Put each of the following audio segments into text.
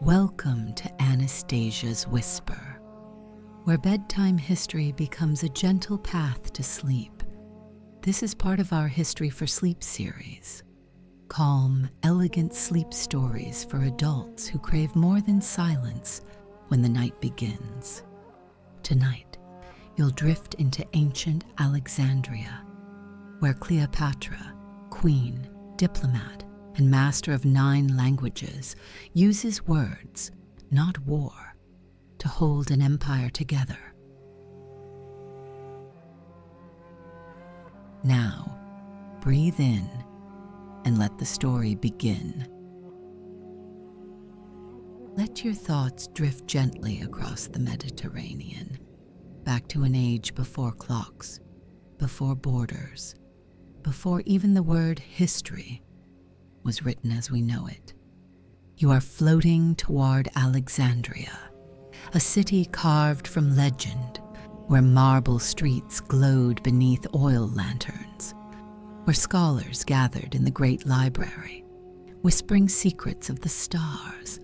Welcome to Anastasia's Whisper, where bedtime history becomes a gentle path to sleep. This is part of our History for Sleep series. Calm, elegant sleep stories for adults who crave more than silence when the night begins. Tonight, you'll drift into ancient Alexandria, where Cleopatra, queen, diplomat, and master of 9 languages, uses words, not war, to hold an empire together. Now, breathe in and let the story begin. Let your thoughts drift gently across the Mediterranean, back to an age before clocks, before borders, before even the word history was written as we know it. You are floating toward Alexandria, a city carved from legend, where marble streets glowed beneath oil lanterns, where scholars gathered in the great library, whispering secrets of the stars,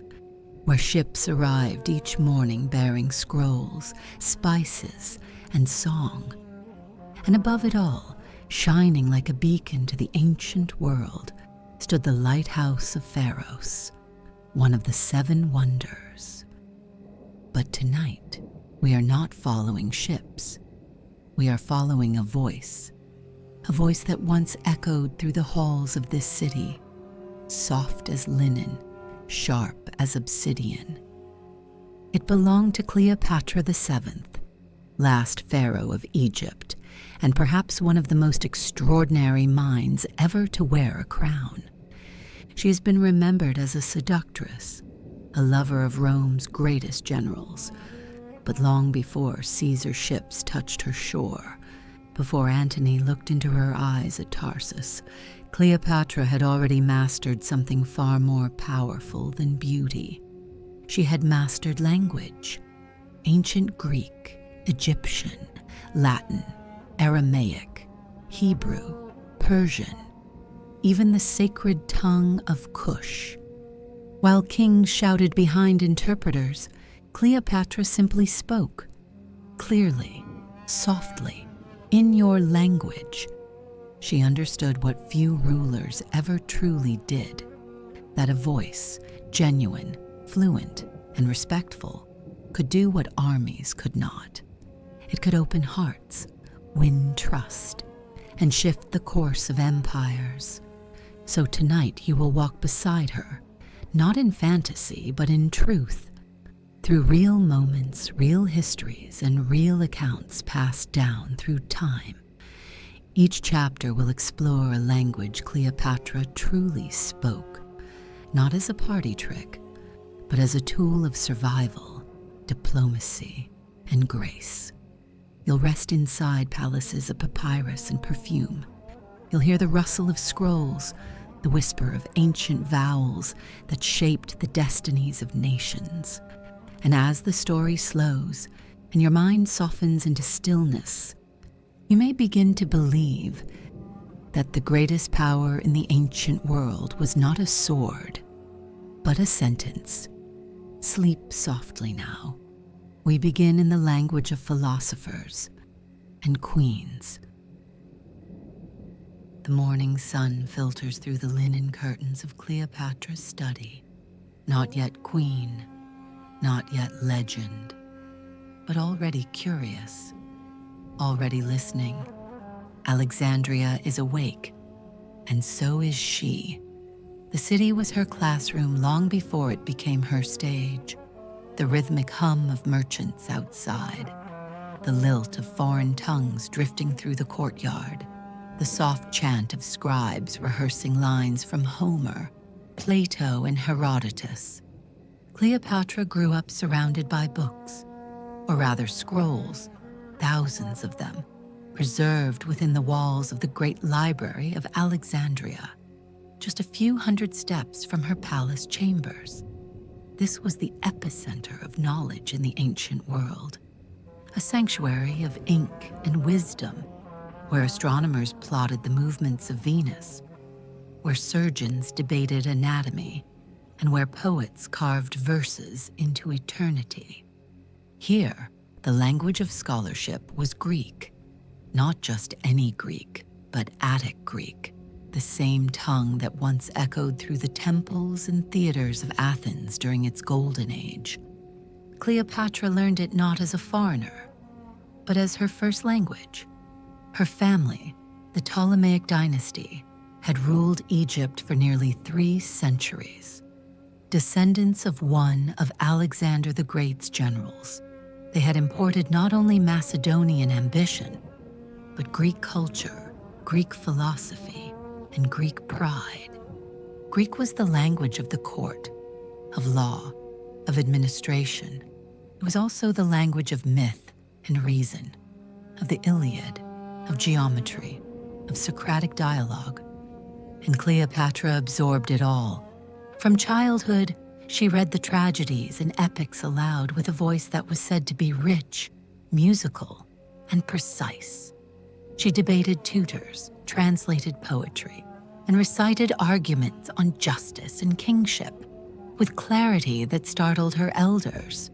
where ships arrived each morning bearing scrolls, spices, and song, and above it all, shining like a beacon to the ancient world, stood the lighthouse of Pharos, one of the 7 wonders. But tonight, we are not following ships. We are following a voice that once echoed through the halls of this city, soft as linen, sharp as obsidian. It belonged to Cleopatra VII, last pharaoh of Egypt, and perhaps one of the most extraordinary minds ever to wear a crown. She has been remembered as a seductress, a lover of Rome's greatest generals, but long before Caesar's ships touched her shore, before Antony looked into her eyes at Tarsus, Cleopatra had already mastered something far more powerful than beauty. She had mastered language, ancient Greek, Egyptian, Latin, Aramaic, Hebrew, Persian, even the sacred tongue of Cush. While kings shouted behind interpreters, Cleopatra simply spoke, clearly, softly, in your language. She understood what few rulers ever truly did, that a voice, genuine, fluent, and respectful, could do what armies could not. It could open hearts, win trust, and shift the course of empires. So tonight you will walk beside her, not in fantasy, but in truth, through real moments, real histories, and real accounts passed down through time. Each chapter will explore a language Cleopatra truly spoke, not as a party trick, but as a tool of survival, diplomacy, and grace. You'll rest inside palaces of papyrus and perfume. You'll hear the rustle of scrolls, the whisper of ancient vowels that shaped the destinies of nations. And as the story slows and your mind softens into stillness, you may begin to believe that the greatest power in the ancient world was not a sword, but a sentence. Sleep softly now. We begin in the language of philosophers and queens. The morning sun filters through the linen curtains of Cleopatra's study. Not yet queen, not yet legend, but already curious, already listening. Alexandria is awake, and so is she. The city was her classroom long before it became her stage. The rhythmic hum of merchants outside, the lilt of foreign tongues drifting through the courtyard, the soft chant of scribes rehearsing lines from Homer, Plato, and Herodotus. Cleopatra grew up surrounded by books, or rather scrolls, thousands of them, preserved within the walls of the great library of Alexandria, just a few hundred steps from her palace chambers. This was the epicenter of knowledge in the ancient world, a sanctuary of ink and wisdom, where astronomers plotted the movements of Venus, where surgeons debated anatomy, and where poets carved verses into eternity. Here, the language of scholarship was Greek, not just any Greek, but Attic Greek, the same tongue that once echoed through the temples and theaters of Athens during its golden age. Cleopatra learned it not as a foreigner, but as her first language. Her family, the Ptolemaic dynasty, had ruled Egypt for nearly 3 centuries. Descendants of one of Alexander the Great's generals, they had imported not only Macedonian ambition, but Greek culture, Greek philosophy, and Greek pride. Greek was the language of the court, of law, of administration. It was also the language of myth and reason, of the Iliad, of geometry, of Socratic dialogue. And Cleopatra absorbed it all. From childhood, she read the tragedies and epics aloud with a voice that was said to be rich, musical, and precise. She debated tutors, translated poetry, and recited arguments on justice and kingship with clarity that startled her elders.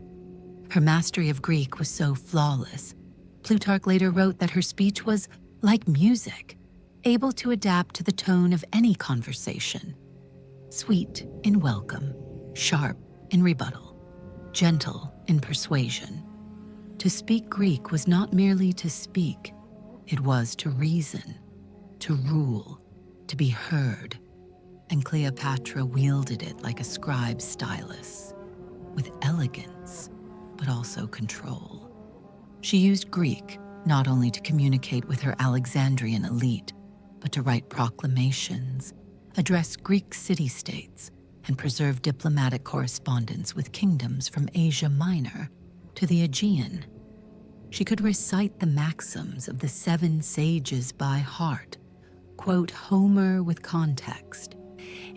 Her mastery of Greek was so flawless, Plutarch later wrote that her speech was like music, able to adapt to the tone of any conversation. Sweet in welcome, sharp in rebuttal, gentle in persuasion. To speak Greek was not merely to speak, it was to reason, to rule, to be heard, and Cleopatra wielded it like a scribe's stylus, with elegance, but also control. She used Greek not only to communicate with her Alexandrian elite, but to write proclamations, address Greek city-states, and preserve diplomatic correspondence with kingdoms from Asia Minor to the Aegean. She could recite the maxims of the 7 sages by heart, quote Homer with context,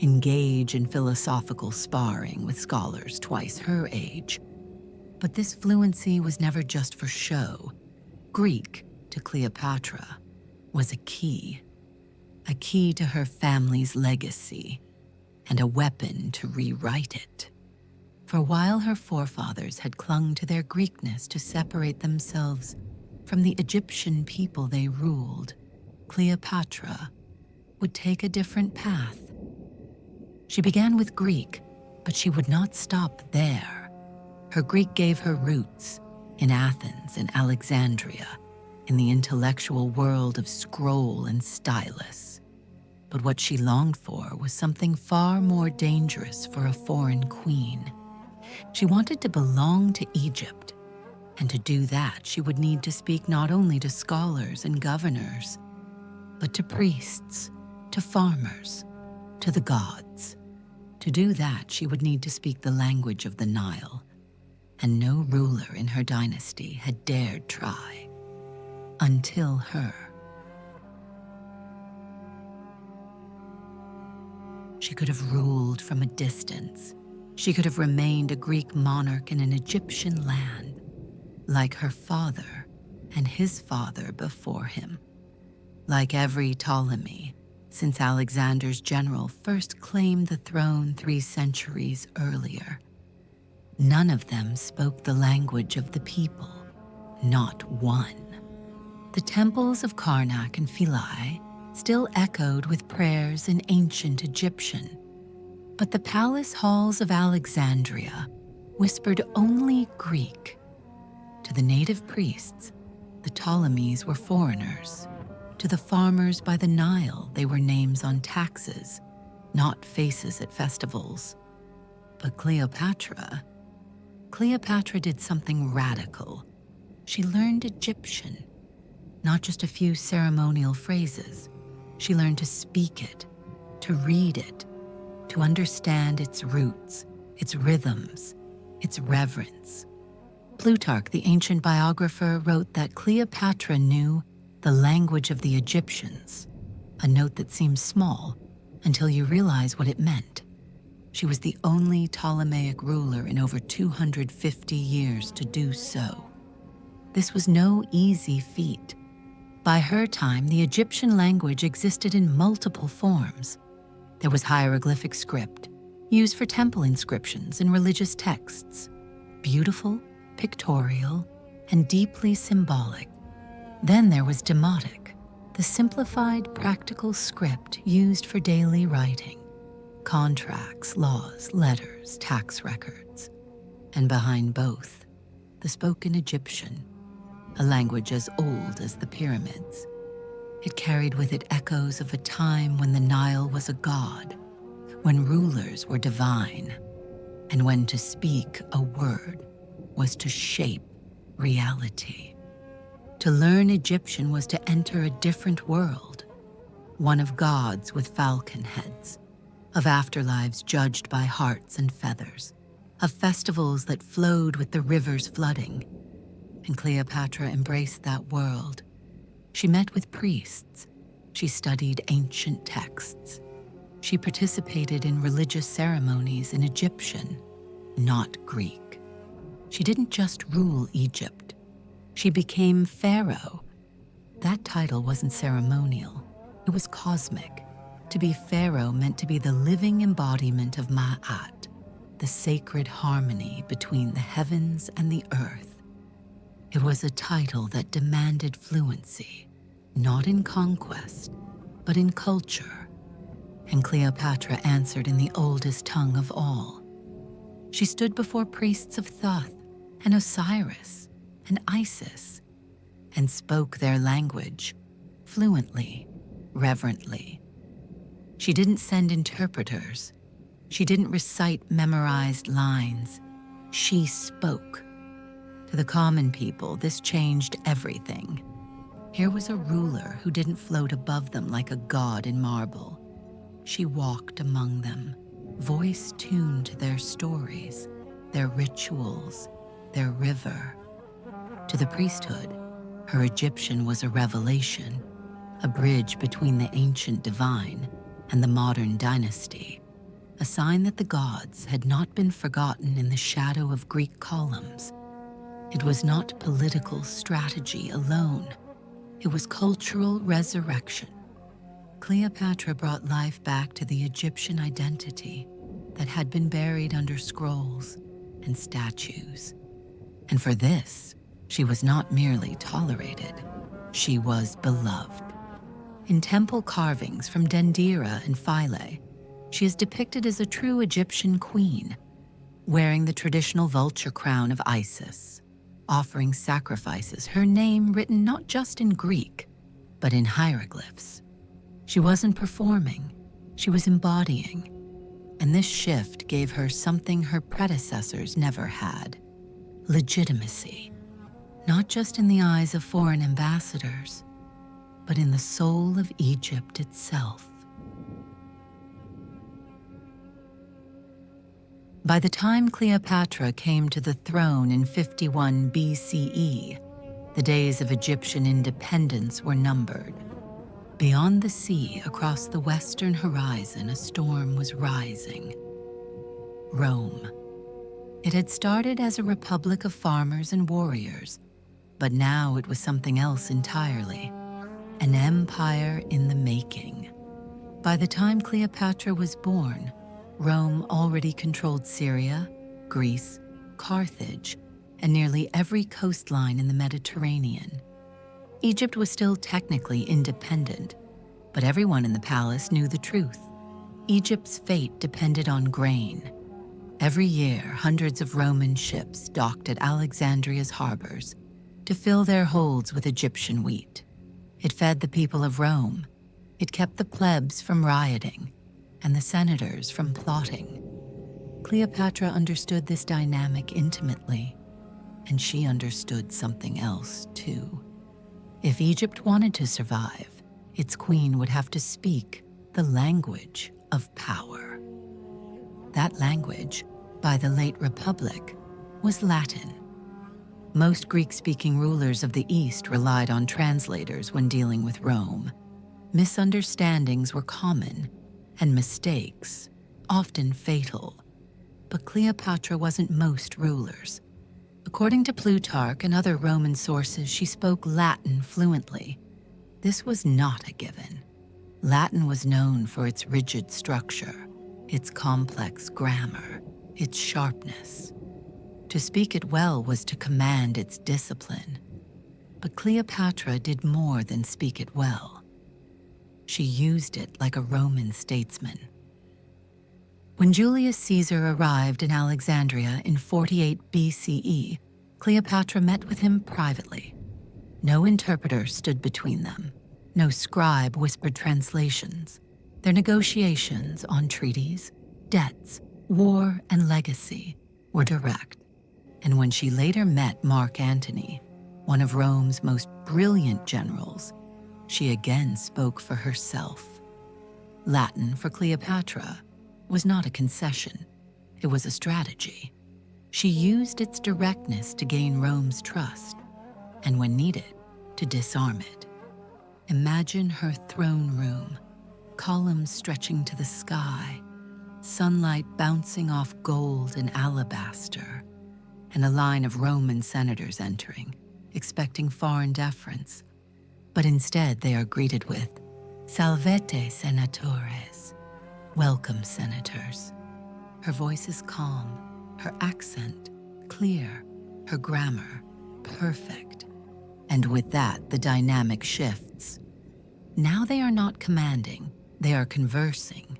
engage in philosophical sparring with scholars twice her age. But this fluency was never just for show. Greek, to Cleopatra, was a key to her family's legacy, and a weapon to rewrite it. For while her forefathers had clung to their Greekness to separate themselves from the Egyptian people they ruled, Cleopatra would take a different path. She began with Greek, but she would not stop there. Her Greek gave her roots in Athens and Alexandria, in the intellectual world of scroll and stylus. But what she longed for was something far more dangerous for a foreign queen. She wanted to belong to Egypt, and to do that she would need to speak not only to scholars and governors, but to priests, to farmers, to the gods. To do that she would need to speak the language of the Nile, and no ruler in her dynasty had dared try, until her. She could have ruled from a distance. She could have remained a Greek monarch in an Egyptian land, like her father and his father before him. Like every Ptolemy, since Alexander's general first claimed the throne 3 centuries earlier. None of them spoke the language of the people, not one. The temples of Karnak and Philae still echoed with prayers in ancient Egyptian, but the palace halls of Alexandria whispered only Greek. To the native priests, the Ptolemies were foreigners. To the farmers by the Nile, they were names on taxes, not faces at festivals. But Cleopatra did something radical. She learned Egyptian, not just a few ceremonial phrases. She learned to speak it, to read it, to understand its roots, its rhythms, its reverence. Plutarch, the ancient biographer, wrote that Cleopatra knew the language of the Egyptians, a note that seems small until you realize what it meant. She was the only Ptolemaic ruler in over 250 years to do so. This was no easy feat. By her time, the Egyptian language existed in multiple forms. There was hieroglyphic script, used for temple inscriptions and religious texts, beautiful, pictorial, and deeply symbolic. Then there was Demotic, the simplified, practical script used for daily writing, contracts, laws, letters, tax records. And behind both, the spoken Egyptian, a language as old as the pyramids. It carried with it echoes of a time when the Nile was a god, when rulers were divine, and when to speak a word was to shape reality. To learn Egyptian was to enter a different world, one of gods with falcon heads, of afterlives judged by hearts and feathers, of festivals that flowed with the rivers flooding. And Cleopatra embraced that world. She met with priests. She studied ancient texts. She participated in religious ceremonies in Egyptian, not Greek. She didn't just rule Egypt. She became pharaoh. That title wasn't ceremonial. It was cosmic. To be pharaoh meant to be the living embodiment of Ma'at, the sacred harmony between the heavens and the earth. It was a title that demanded fluency, not in conquest, but in culture. And Cleopatra answered in the oldest tongue of all. She stood before priests of Thoth and Osiris and Isis and spoke their language fluently, reverently. She didn't send interpreters. She didn't recite memorized lines. She spoke. To the common people, this changed everything. Here was a ruler who didn't float above them like a god in marble. She walked among them, voice tuned to their stories, their rituals, their river. To the priesthood, her Egyptian was a revelation, a bridge between the ancient divine and the modern dynasty, a sign that the gods had not been forgotten in the shadow of Greek columns. It was not political strategy alone. It was cultural resurrection. Cleopatra brought life back to the Egyptian identity that had been buried under scrolls and statues. And for this, she was not merely tolerated, she was beloved. In temple carvings from Dendera and Philae, she is depicted as a true Egyptian queen, wearing the traditional vulture crown of Isis, offering sacrifices, her name written not just in Greek, but in hieroglyphs. She wasn't performing, she was embodying. And this shift gave her something her predecessors never had: legitimacy, not just in the eyes of foreign ambassadors, but in the soul of Egypt itself. By the time Cleopatra came to the throne in 51 BCE, the days of Egyptian independence were numbered. Beyond the sea, across the western horizon, a storm was rising. Rome. It had started as a republic of farmers and warriors, but now it was something else entirely. An empire in the making. By the time Cleopatra was born, Rome already controlled Syria, Greece, Carthage, and nearly every coastline in the Mediterranean. Egypt was still technically independent, but everyone in the palace knew the truth. Egypt's fate depended on grain. Every year, hundreds of Roman ships docked at Alexandria's harbors to fill their holds with Egyptian wheat. It fed the people of Rome. It kept the plebs from rioting and the senators from plotting. Cleopatra understood this dynamic intimately, and she understood something else too. If Egypt wanted to survive, its queen would have to speak the language of power. That language, by the late Republic, was Latin. Most Greek-speaking rulers of the East relied on translators when dealing with Rome. Misunderstandings were common, and mistakes, often fatal. But Cleopatra wasn't most rulers. According to Plutarch and other Roman sources, she spoke Latin fluently. This was not a given. Latin was known for its rigid structure. its complex grammar, its sharpness. To speak it well was to command its discipline. But Cleopatra did more than speak it well. She used it like a Roman statesman. When Julius Caesar arrived in Alexandria in 48 BCE, Cleopatra met with him privately. No interpreter stood between them. No scribe whispered translations. Their negotiations on treaties, debts, war, and legacy were direct. And when she later met Mark Antony, one of Rome's most brilliant generals, she again spoke for herself. Latin for Cleopatra was not a concession. It was a strategy. She used its directness to gain Rome's trust, and when needed, to disarm it. Imagine her throne room, columns stretching to the sky, sunlight bouncing off gold and alabaster, and a line of Roman senators entering, expecting foreign deference. But instead they are greeted with, "Salvete, senatores," welcome, senators. Her voice is calm, her accent clear, her grammar perfect. And with that, the dynamic shifts. Now they are not commanding, they are conversing.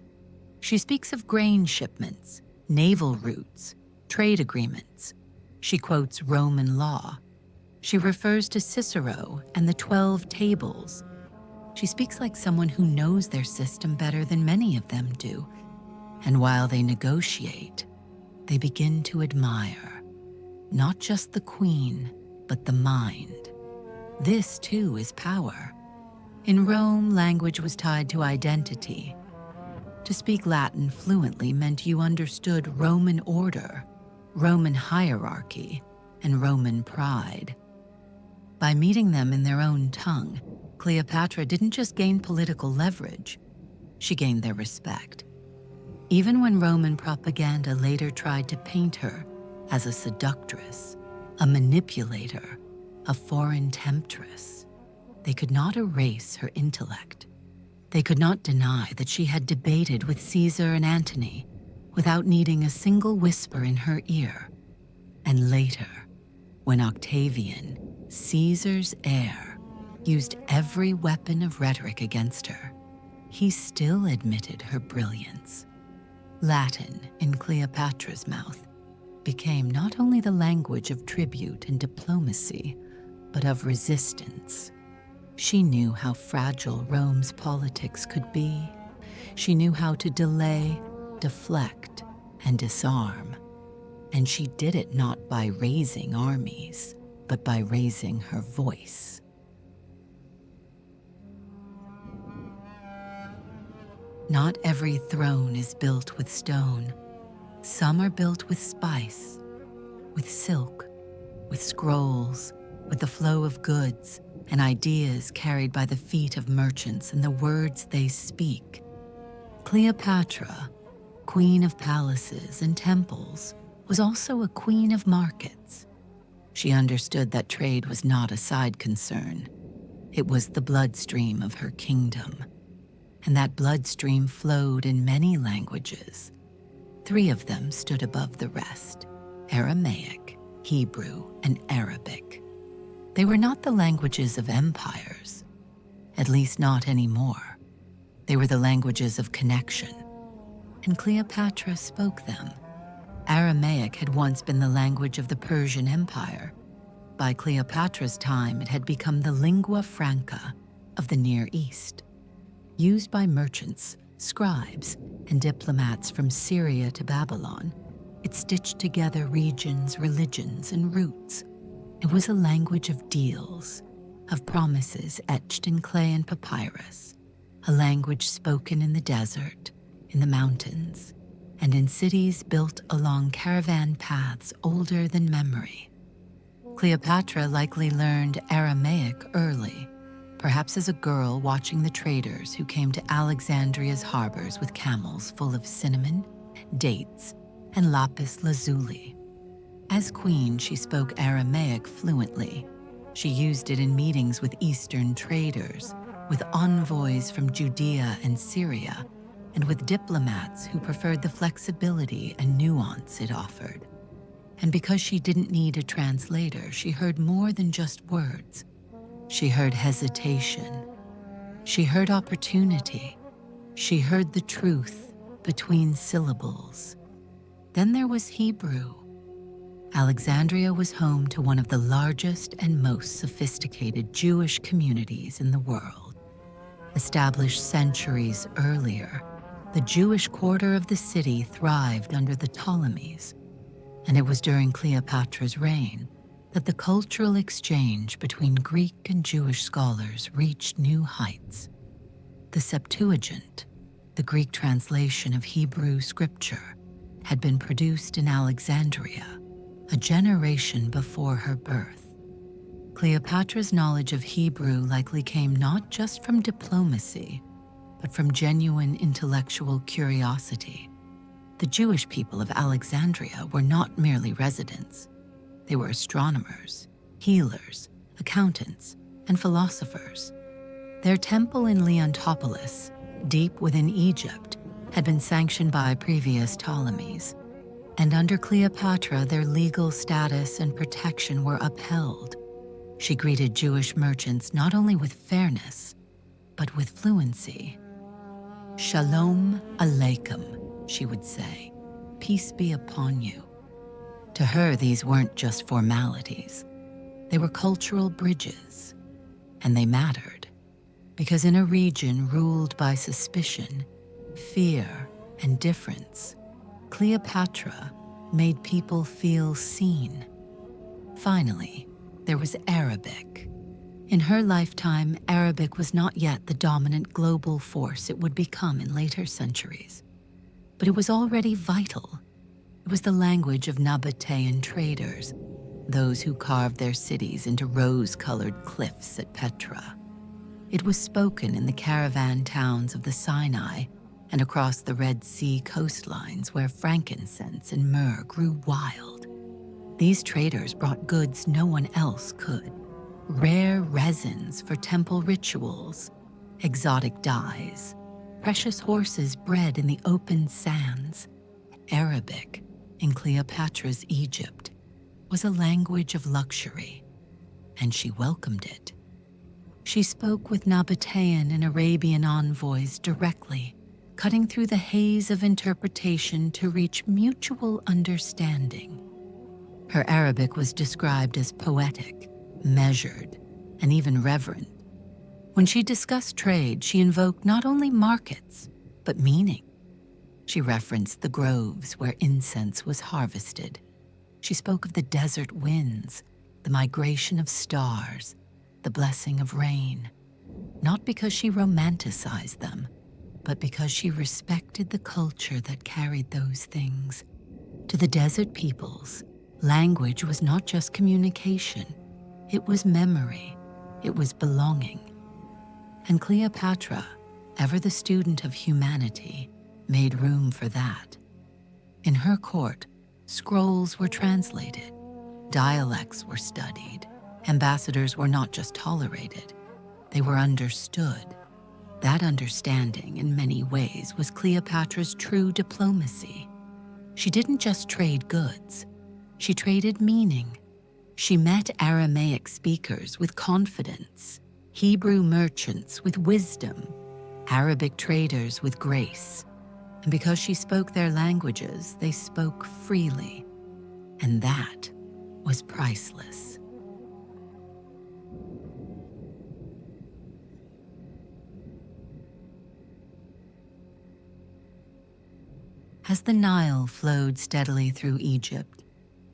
She speaks of grain shipments, naval routes, trade agreements. She quotes Roman law. She refers to Cicero and the 12 tables. She speaks like someone who knows their system better than many of them do. And while they negotiate, they begin to admire not just the queen, but the mind. This, too, is power. In Rome, language was tied to identity. To speak Latin fluently meant you understood Roman order, Roman hierarchy, and Roman pride. By meeting them in their own tongue, Cleopatra didn't just gain political leverage, she gained their respect. Even when Roman propaganda later tried to paint her as a seductress, a manipulator, a foreign temptress, they could not erase her intellect. They could not deny that she had debated with Caesar and Antony without needing a single whisper in her ear. And later, when Octavian, Caesar's heir, used every weapon of rhetoric against her, he still admitted her brilliance. Latin, in Cleopatra's mouth, became not only the language of tribute and diplomacy, but of resistance. She knew how fragile Rome's politics could be. She knew how to delay, deflect, and disarm. And she did it not by raising armies, but by raising her voice. Not every throne is built with stone. Some are built with spice, with silk, with scrolls, with the flow of goods and ideas carried by the feet of merchants and the words they speak. Cleopatra, queen of palaces and temples, was also a queen of markets. She understood that trade was not a side concern. It was the bloodstream of her kingdom. And that bloodstream flowed in many languages. 3 of them stood above the rest: Aramaic, Hebrew, and Arabic. They were not the languages of empires, at least not anymore. They were the languages of connection, and Cleopatra spoke them. Aramaic had once been the language of the Persian Empire. By Cleopatra's time, it had become the lingua franca of the Near East. Used by merchants, scribes, and diplomats from Syria to Babylon, it stitched together regions, religions, and roots. It was a language of deals, of promises etched in clay and papyrus, a language spoken in the desert, in the mountains, and in cities built along caravan paths older than memory. Cleopatra likely learned Aramaic early, perhaps as a girl watching the traders who came to Alexandria's harbors with camels full of cinnamon, dates, and lapis lazuli. As queen, she spoke Aramaic fluently. She used it in meetings with Eastern traders, with envoys from Judea and Syria, and with diplomats who preferred the flexibility and nuance it offered. And because she didn't need a translator, she heard more than just words. She heard hesitation. She heard opportunity. She heard the truth between syllables. Then there was Hebrew. Alexandria was home to one of the largest and most sophisticated Jewish communities in the world. Established centuries earlier, the Jewish quarter of the city thrived under the Ptolemies, and it was during Cleopatra's reign that the cultural exchange between Greek and Jewish scholars reached new heights. The Septuagint, the Greek translation of Hebrew scripture, had been produced in Alexandria, a generation before her birth. Cleopatra's knowledge of Hebrew likely came not just from diplomacy, but from genuine intellectual curiosity. The Jewish people of Alexandria were not merely residents. They were astronomers, healers, accountants, and philosophers. Their temple in Leontopolis, deep within Egypt, had been sanctioned by previous Ptolemies, and under Cleopatra their legal status and protection were upheld. She greeted Jewish merchants not only with fairness, but with fluency. "Shalom Aleichem," she would say, "peace be upon you." To her, these weren't just formalities. They were cultural bridges, and they mattered, because in a region ruled by suspicion, fear, and difference, Cleopatra made people feel seen. Finally, there was Arabic. In her lifetime, Arabic was not yet the dominant global force it would become in later centuries, but it was already vital. It was the language of Nabatean traders, those who carved their cities into rose-colored cliffs at Petra. It was spoken in the caravan towns of the Sinai and across the Red Sea coastlines where frankincense and myrrh grew wild. These traders brought goods no one else could: rare resins for temple rituals, exotic dyes, precious horses bred in the open sands. Arabic, in Cleopatra's Egypt, was a language of luxury, and she welcomed it. She spoke with Nabatean and Arabian envoys directly, cutting through the haze of interpretation to reach mutual understanding. Her Arabic was described as poetic, measured, and even reverent. When she discussed trade, she invoked not only markets, but meaning. She referenced the groves where incense was harvested. She spoke of the desert winds, the migration of stars, the blessing of rain, not because she romanticized them, but because she respected the culture that carried those things. To the desert peoples, language was not just communication, it was memory, it was belonging. And Cleopatra, ever the student of humanity, made room for that. In her court, scrolls were translated, dialects were studied, ambassadors were not just tolerated, they were understood. That understanding, in many ways, was Cleopatra's true diplomacy. She didn't just trade goods, she traded meaning. She met Aramaic speakers with confidence, Hebrew merchants with wisdom, Arabic traders with grace. And because she spoke their languages, they spoke freely. And that was priceless. As the Nile flowed steadily through Egypt,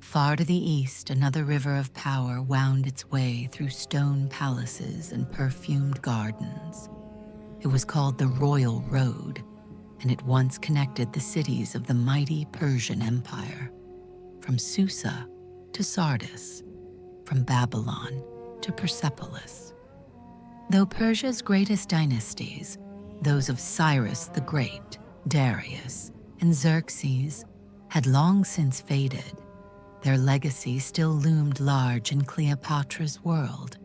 far to the east another river of power wound its way through stone palaces and perfumed gardens. It was called the Royal Road, and it once connected the cities of the mighty Persian Empire, from Susa to Sardis, from Babylon to Persepolis. Though Persia's greatest dynasties, those of Cyrus the Great, Darius, and Xerxes, had long since faded, their legacy still loomed large in Cleopatra's world.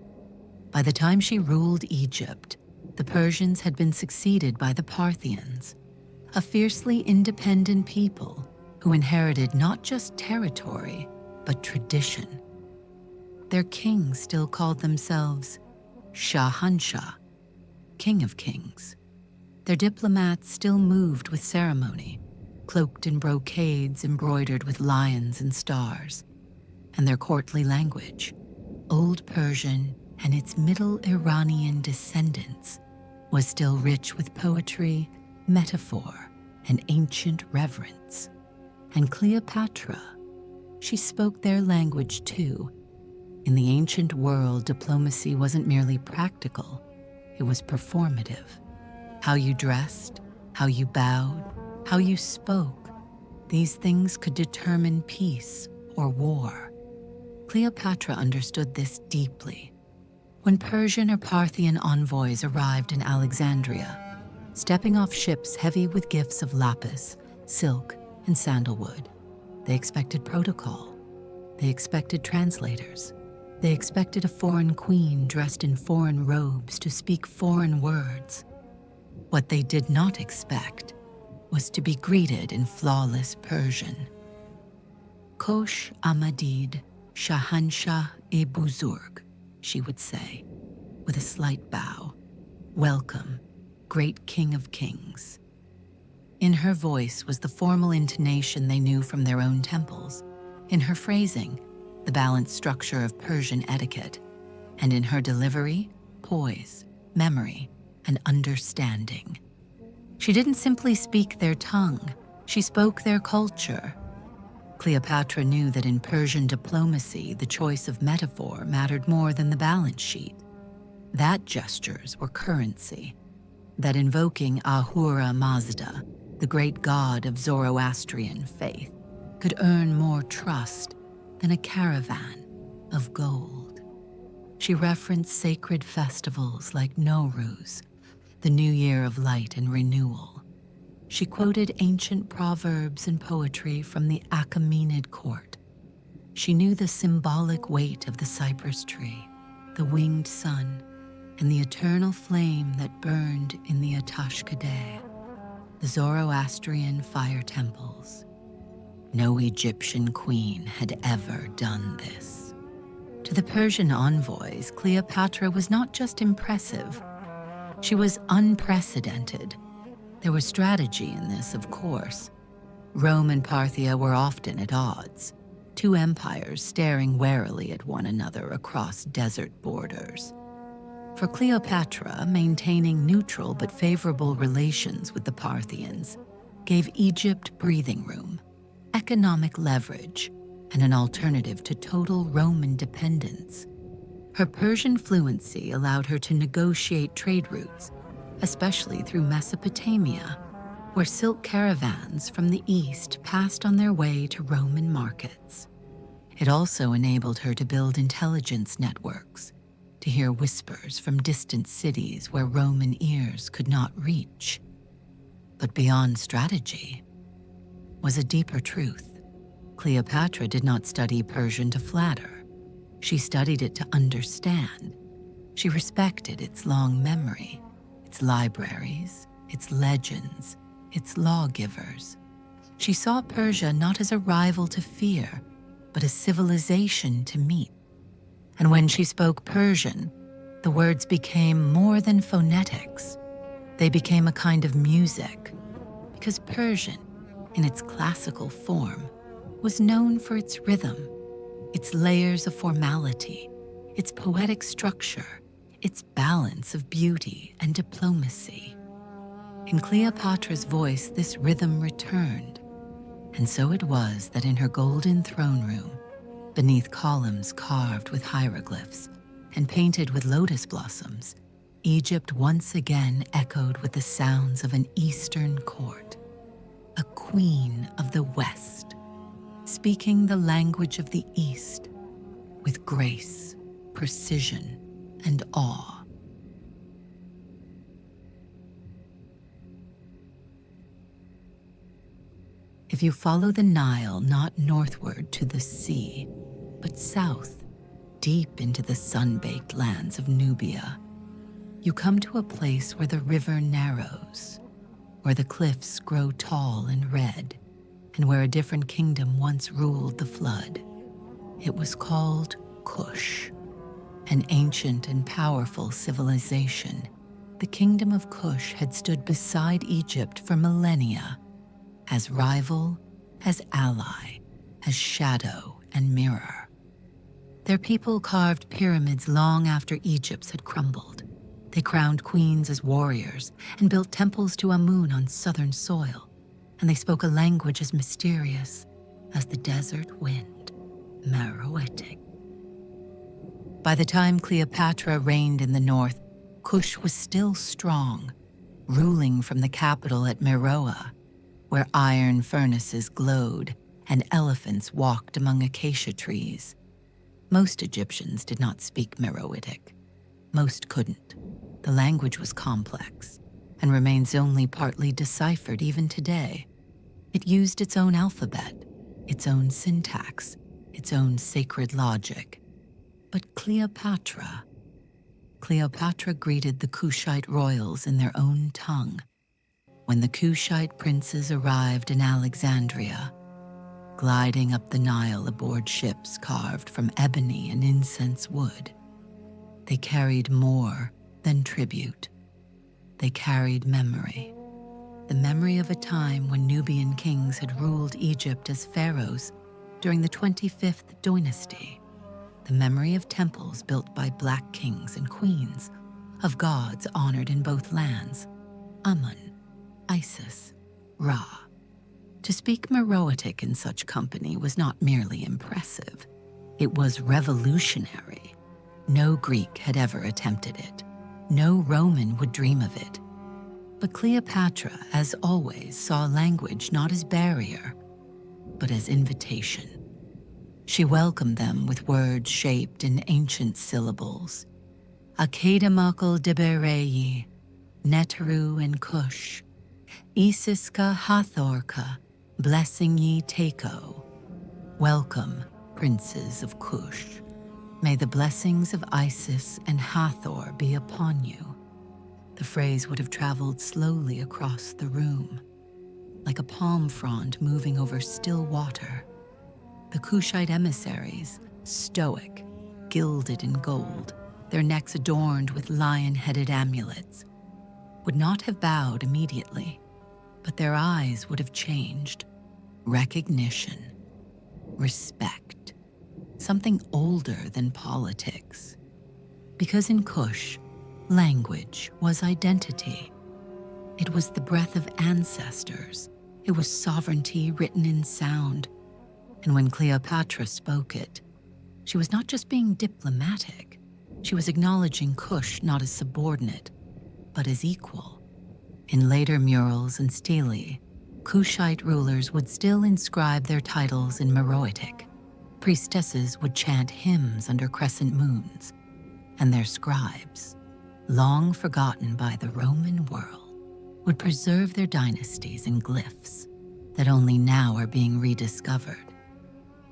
By the time she ruled Egypt, the Persians had been succeeded by the Parthians, a fiercely independent people who inherited not just territory, but tradition. Their kings still called themselves Shahanshah, King of Kings. Their diplomats still moved with ceremony, cloaked in brocades embroidered with lions and stars. And their courtly language, Old Persian and its Middle Iranian descendants, was still rich with poetry, metaphor, and ancient reverence. And Cleopatra, she spoke their language too. In the ancient world, diplomacy wasn't merely practical, it was performative. How you dressed, how you bowed, how you spoke, these things could determine peace or war. Cleopatra understood this deeply. When Persian or Parthian envoys arrived in Alexandria, stepping off ships heavy with gifts of lapis, silk, and sandalwood, they expected protocol. They expected translators. They expected a foreign queen dressed in foreign robes to speak foreign words. What they did not expect was to be greeted in flawless Persian. Kosh Amadid Shahanshah-e Buzurg, she would say, with a slight bow. Welcome, great King of Kings. In her voice was the formal intonation they knew from their own temples. In her phrasing, the balanced structure of Persian etiquette. And in her delivery, poise, memory, and understanding. She didn't simply speak their tongue, she spoke their culture. Cleopatra knew that in Persian diplomacy, the choice of metaphor mattered more than the balance sheet. That gestures were currency. That invoking Ahura Mazda, the great god of Zoroastrian faith, could earn more trust than a caravan of gold. She referenced sacred festivals like Nowruz, the New Year of Light and Renewal. She quoted ancient proverbs and poetry from the Achaemenid court. She knew the symbolic weight of the cypress tree, the winged sun, and the eternal flame that burned in the Atashkadeh, the Zoroastrian fire temples. No Egyptian queen had ever done this. To the Persian envoys, Cleopatra was not just impressive, she was unprecedented. There was strategy in this, of course. Rome and Parthia were often at odds, two empires staring warily at one another across desert borders. For Cleopatra, maintaining neutral but favorable relations with the Parthians gave Egypt breathing room, economic leverage, and an alternative to total Roman dependence. Her Persian fluency allowed her to negotiate trade routes, especially through Mesopotamia, where silk caravans from the east passed on their way to Roman markets. It also enabled her to build intelligence networks, to hear whispers from distant cities where Roman ears could not reach. But beyond strategy was a deeper truth. Cleopatra did not study Persian to flatter. She studied it to understand. She respected its long memory, its libraries, its legends, its lawgivers. She saw Persia not as a rival to fear, but a civilization to meet. And when she spoke Persian, the words became more than phonetics. They became a kind of music, because Persian, in its classical form, was known for its rhythm, its layers of formality, its poetic structure, its balance of beauty and diplomacy. In Cleopatra's voice, this rhythm returned, and so it was that in her golden throne room, beneath columns carved with hieroglyphs and painted with lotus blossoms, Egypt once again echoed with the sounds of an Eastern court, a queen of the West, speaking the language of the East with grace, precision, and awe. If you follow the Nile not northward to the sea, but south, deep into the sun-baked lands of Nubia, you come to a place where the river narrows, where the cliffs grow tall and red, and where a different kingdom once ruled the flood. It was called Kush, an ancient and powerful civilization. The kingdom of Kush had stood beside Egypt for millennia, as rival, as ally, as shadow and mirror. Their people carved pyramids long after Egypt's had crumbled. They crowned queens as warriors and built temples to Amun on southern soil, and they spoke a language as mysterious as the desert wind, Meroitic. By the time Cleopatra reigned in the north, Kush was still strong, ruling from the capital at Meroe, where iron furnaces glowed and elephants walked among acacia trees. Most Egyptians did not speak Meroitic. Most couldn't. The language was complex and remains only partly deciphered even today. It used its own alphabet, its own syntax, its own sacred logic. But Cleopatra greeted the Kushite royals in their own tongue. When the Kushite princes arrived in Alexandria, gliding up the Nile aboard ships carved from ebony and incense wood, they carried more than tribute. They carried memory, the memory of a time when Nubian kings had ruled Egypt as pharaohs during the 25th dynasty, the memory of temples built by black kings and queens, of gods honored in both lands, Amun, Isis, Ra. To speak Meroitic in such company was not merely impressive, it was revolutionary. No Greek had ever attempted it. No Roman would dream of it. But Cleopatra, as always, saw language not as barrier, but as invitation. She welcomed them with words shaped in ancient syllables. Akadamakal Debereyi, Neteru and Kush, Isiska Hathorka, blessing ye Tako. Welcome, princes of Kush. May the blessings of Isis and Hathor be upon you. The phrase would have traveled slowly across the room, like a palm frond moving over still water. The Kushite emissaries, stoic, gilded in gold, their necks adorned with lion-headed amulets, would not have bowed immediately, but their eyes would have changed. Recognition, respect, something older than politics. Because in Kush, language was identity. It was the breath of ancestors. It was sovereignty written in sound. And when Cleopatra spoke it, she was not just being diplomatic. She was acknowledging Kush not as subordinate, but as equal. In later murals and stelae, Kushite rulers would still inscribe their titles in Meroitic. Priestesses would chant hymns under crescent moons, and their scribes, long forgotten by the Roman world, would preserve their dynasties in glyphs that only now are being rediscovered.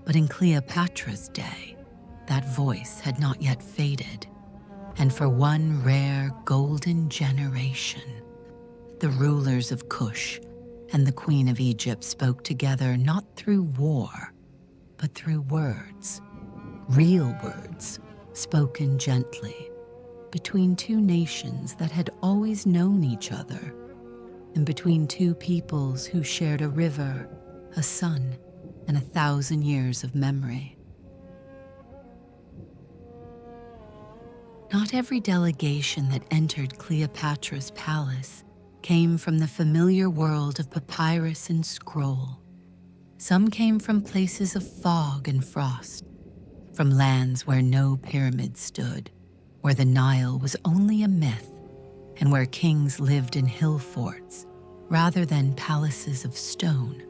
But in Cleopatra's day, that voice had not yet faded, and for one rare golden generation, the rulers of Kush and the Queen of Egypt spoke together not through war, but through words, real words, spoken gently, between two nations that had always known each other, and between two peoples who shared a river, a sun, and 1,000 years of memory. Not every delegation that entered Cleopatra's palace came from the familiar world of papyrus and scroll. Some came from places of fog and frost, from lands where no pyramids stood, where the Nile was only a myth, and where kings lived in hill forts rather than palaces of stone.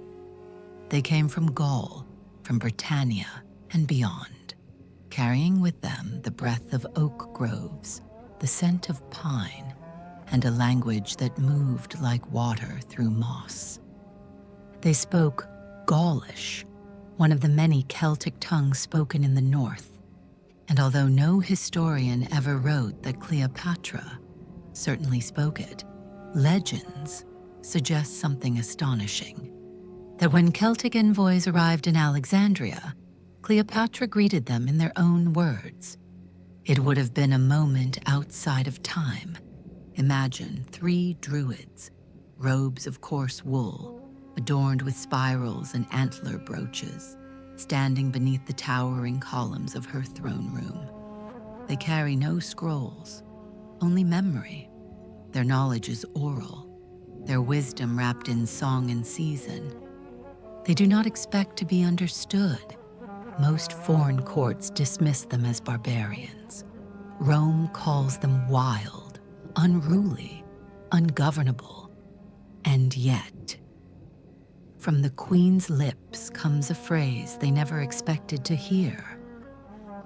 They came from Gaul, from Britannia, and beyond, carrying with them the breath of oak groves, the scent of pine, and a language that moved like water through moss. They spoke Gaulish, one of the many Celtic tongues spoken in the north, and although no historian ever wrote that Cleopatra certainly spoke it, legends suggests something astonishing. That when Celtic envoys arrived in Alexandria, Cleopatra greeted them in their own words. It would have been a moment outside of time. Imagine 3 druids, robes of coarse wool, adorned with spirals and antler brooches, standing beneath the towering columns of her throne room. They carry no scrolls, only memory. Their knowledge is oral, their wisdom wrapped in song and season. They do not expect to be understood. Most foreign courts dismiss them as barbarians. Rome calls them wild, unruly, ungovernable. And yet, from the queen's lips comes a phrase they never expected to hear.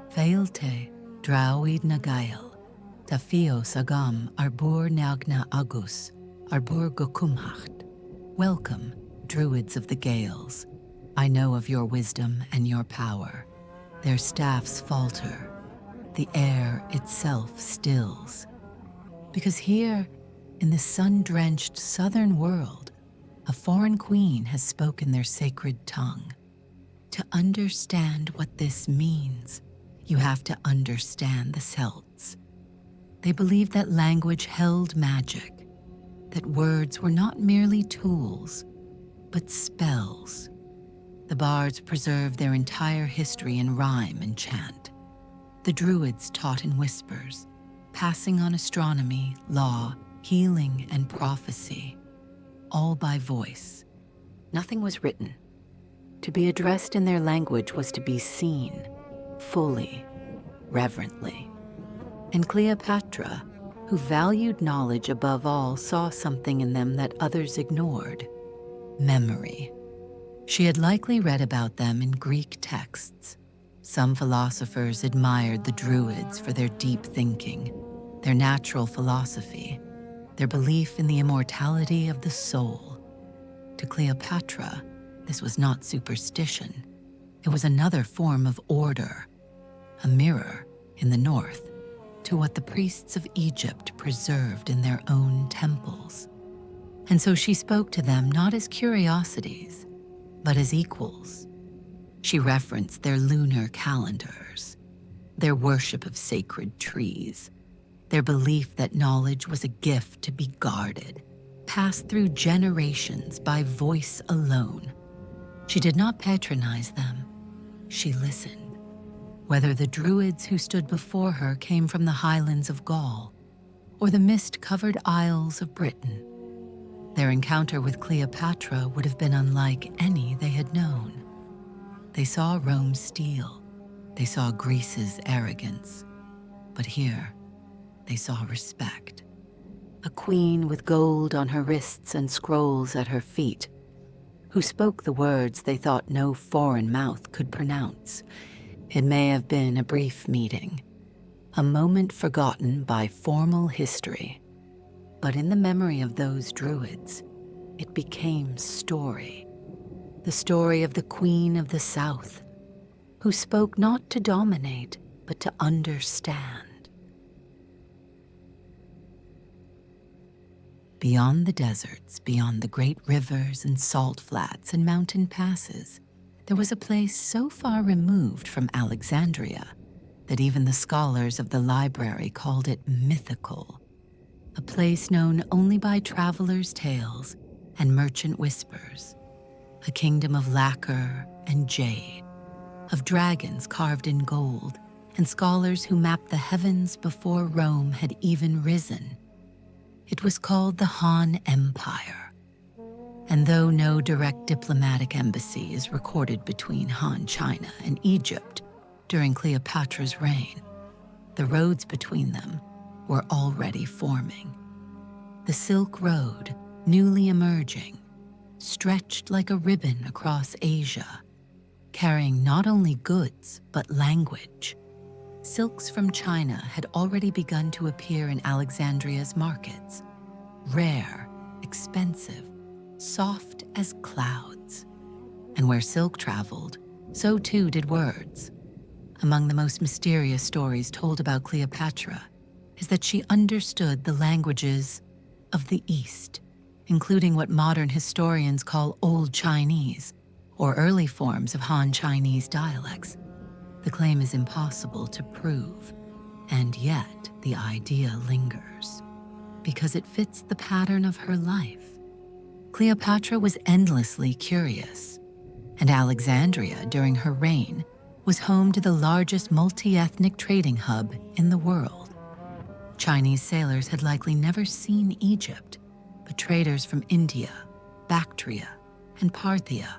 Feilte draoid na gael, tafio sagam arbor neagna agus, arbor gokumhacht. Welcome, druids of the Gales. I know of your wisdom and your power. Their staffs falter. The air itself stills. Because here, in the sun-drenched southern world, a foreign queen has spoken their sacred tongue. To understand what this means, you have to understand the Celts. They believed that language held magic, that words were not merely tools, but spells. The bards preserved their entire history in rhyme and chant. The druids taught in whispers, passing on astronomy, law, healing, and prophecy, all by voice. Nothing was written. To be addressed in their language was to be seen, fully, reverently. And Cleopatra, who valued knowledge above all, saw something in them that others ignored: memory. She had likely read about them in Greek texts. Some philosophers admired the Druids for their deep thinking, their natural philosophy, their belief in the immortality of the soul. To Cleopatra, this was not superstition. It was another form of order, a mirror, in the north, to what the priests of Egypt preserved in their own temples. And so she spoke to them not as curiosities, but as equals. She referenced their lunar calendars, their worship of sacred trees, their belief that knowledge was a gift to be guarded, passed through generations by voice alone. She did not patronize them. She listened. Whether the druids who stood before her came from the highlands of Gaul or the mist-covered isles of Britain, their encounter with Cleopatra would have been unlike any they had known. They saw Rome's steel. They saw Greece's arrogance. But here, they saw respect. A queen with gold on her wrists and scrolls at her feet, who spoke the words they thought no foreign mouth could pronounce. It may have been a brief meeting, a moment forgotten by formal history. But in the memory of those druids, it became story. The story of the Queen of the South, who spoke not to dominate, but to understand. Beyond the deserts, beyond the great rivers and salt flats and mountain passes, there was a place so far removed from Alexandria that even the scholars of the library called it mythical. A place known only by travelers' tales and merchant whispers, a kingdom of lacquer and jade, of dragons carved in gold, and scholars who mapped the heavens before Rome had even risen. It was called the Han Empire. And though no direct diplomatic embassy is recorded between Han China and Egypt during Cleopatra's reign, the roads between them were already forming. The Silk Road, newly emerging, stretched like a ribbon across Asia, carrying not only goods but language. Silks from China had already begun to appear in Alexandria's markets, rare, expensive, soft as clouds. And where silk traveled, so too did words. Among the most mysterious stories told about Cleopatra is that she understood the languages of the East, including what modern historians call Old Chinese, or early forms of Han Chinese dialects. The claim is impossible to prove, and yet the idea lingers, because it fits the pattern of her life. Cleopatra was endlessly curious, and Alexandria during her reign was home to the largest multi-ethnic trading hub in the world. Chinese sailors had likely never seen Egypt, but traders from India, Bactria, and Parthia,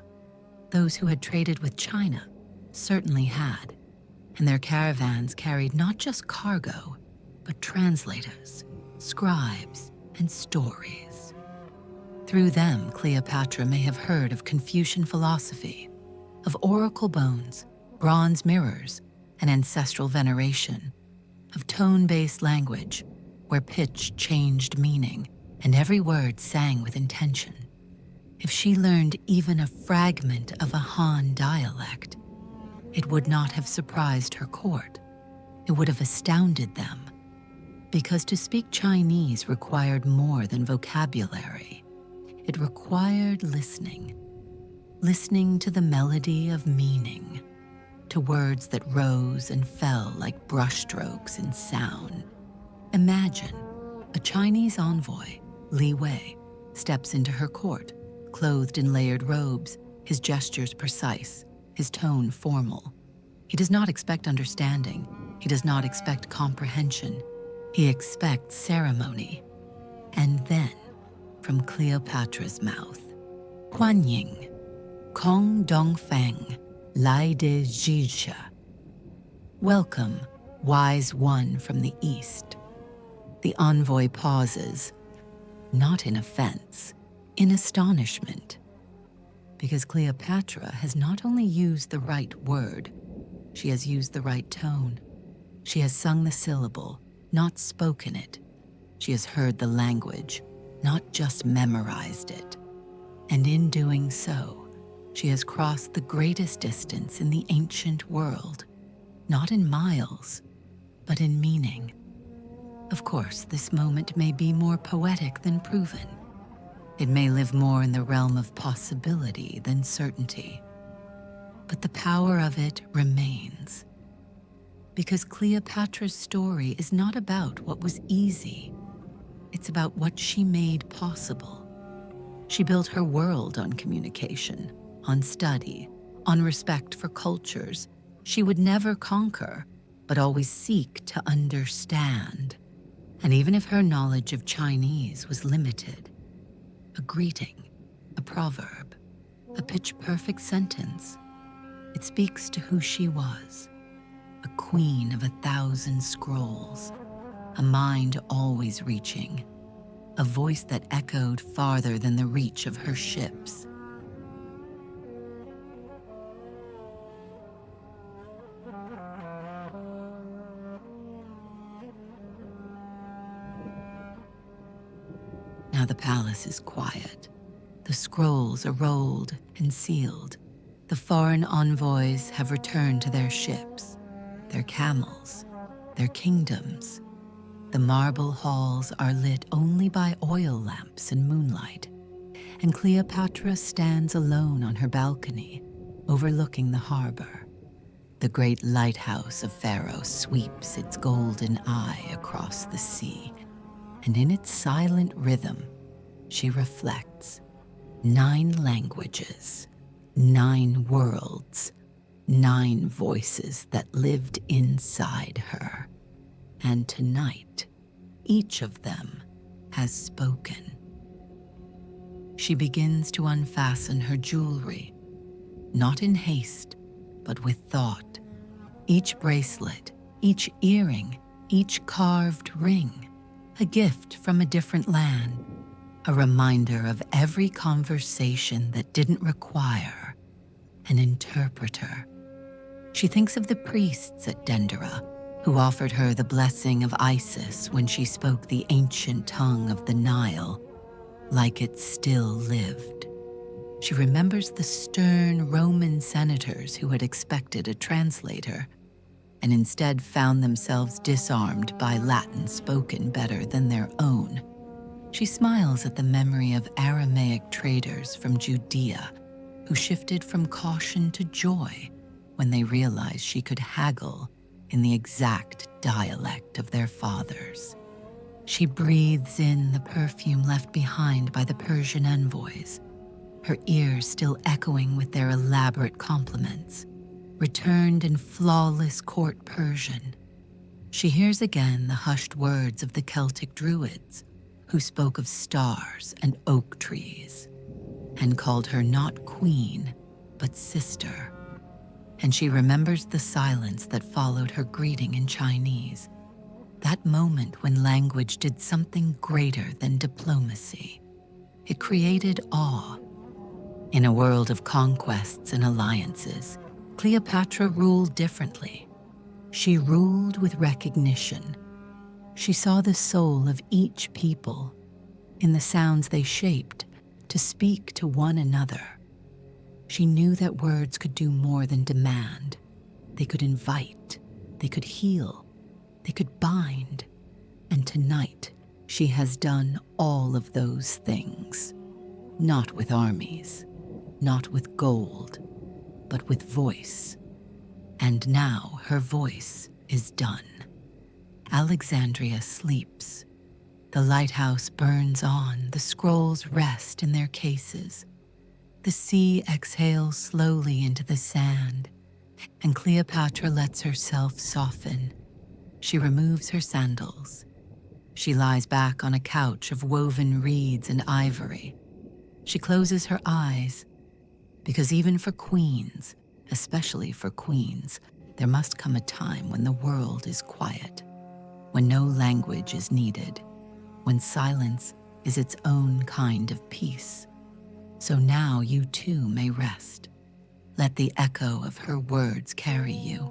those who had traded with China, certainly had, and their caravans carried not just cargo, but translators, scribes, and stories. Through them, Cleopatra may have heard of Confucian philosophy, of oracle bones, bronze mirrors, and ancestral veneration, of tone-based language, where pitch changed meaning and every word sang with intention. If she learned even a fragment of a Han dialect, it would not have surprised her court. It would have astounded them, because to speak Chinese required more than vocabulary. It required listening to the melody of meaning, to words that rose and fell like brushstrokes in sound. Imagine a Chinese envoy, Li Wei, steps into her court, clothed in layered robes, his gestures precise, his tone formal. He does not expect understanding. He does not expect comprehension. He expects ceremony. And then, from Cleopatra's mouth, Huan Ying, Kong Dong Feng, Lai de Jizha. Welcome, wise one from the east. The envoy pauses, not in offense, in astonishment, because Cleopatra has not only used the right word, she has used the right tone. She has sung the syllable, not spoken it. She has heard the language, not just memorized it. And in doing so, she has crossed the greatest distance in the ancient world, not in miles, but in meaning. Of course, this moment may be more poetic than proven. It may live more in the realm of possibility than certainty. But the power of it remains. Because Cleopatra's story is not about what was easy. It's about what she made possible. She built her world on communication, on study, on respect for cultures she would never conquer, but always seek to understand. And even if her knowledge of Chinese was limited, a greeting, a proverb, a pitch-perfect sentence, it speaks to who she was, a queen of 1,000 scrolls, a mind always reaching, a voice that echoed farther than the reach of her ships. Now the palace is quiet. The scrolls are rolled and sealed. The foreign envoys have returned to their ships, their camels, their kingdoms. The marble halls are lit only by oil lamps and moonlight, and Cleopatra stands alone on her balcony, overlooking the harbor. The great lighthouse of Pharaoh sweeps its golden eye across the sea, and in its silent rhythm, she reflects 9 languages, 9 worlds, 9 voices that lived inside her. And tonight, each of them has spoken. She begins to unfasten her jewelry, not in haste, but with thought. Each bracelet, each earring, each carved ring, a gift from a different land, a reminder of every conversation that didn't require an interpreter. She thinks of the priests at Dendera who offered her the blessing of Isis when she spoke the ancient tongue of the Nile, like it still lived. She remembers the stern Roman senators who had expected a translator and instead found themselves disarmed by Latin spoken better than their own. She smiles at the memory of Aramaic traders from Judea who shifted from caution to joy when they realized she could haggle in the exact dialect of their fathers. She breathes in the perfume left behind by the Persian envoys, her ears still echoing with their elaborate compliments, returned in flawless court Persian. She hears again the hushed words of the Celtic druids, who spoke of stars and oak trees, and called her not queen, but sister. And she remembers the silence that followed her greeting in Chinese, that moment when language did something greater than diplomacy. It created awe. In a world of conquests and alliances, Cleopatra ruled differently. She ruled with recognition. She saw the soul of each people in the sounds they shaped to speak to one another. She knew that words could do more than demand. They could invite, they could heal, they could bind. And tonight, she has done all of those things. Not with armies, not with gold, but with voice. And now her voice is done. Alexandria sleeps. The lighthouse burns on, the scrolls rest in their cases. The sea exhales slowly into the sand, and Cleopatra lets herself soften. She removes her sandals. She lies back on a couch of woven reeds and ivory. She closes her eyes, because even for queens, especially for queens, there must come a time when the world is quiet, when no language is needed, when silence is its own kind of peace. So now you too may rest. Let the echo of her words carry you.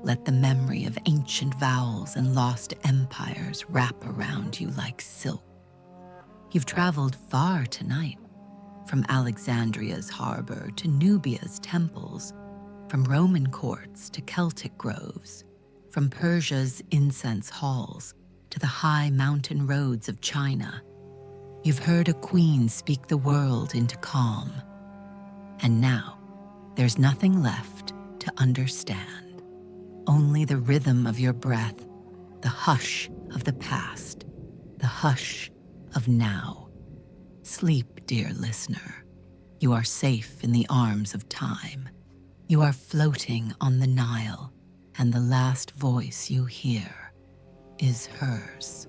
Let the memory of ancient vowels and lost empires wrap around you like silk. You've traveled far tonight, from Alexandria's harbor to Nubia's temples, from Roman courts to Celtic groves, from Persia's incense halls to the high mountain roads of China. You've heard a queen speak the world into calm. And now, there's nothing left to understand. Only the rhythm of your breath, the hush of the past, the hush of now. Sleep, dear listener. You are safe in the arms of time. You are floating on the Nile, and the last voice you hear is hers.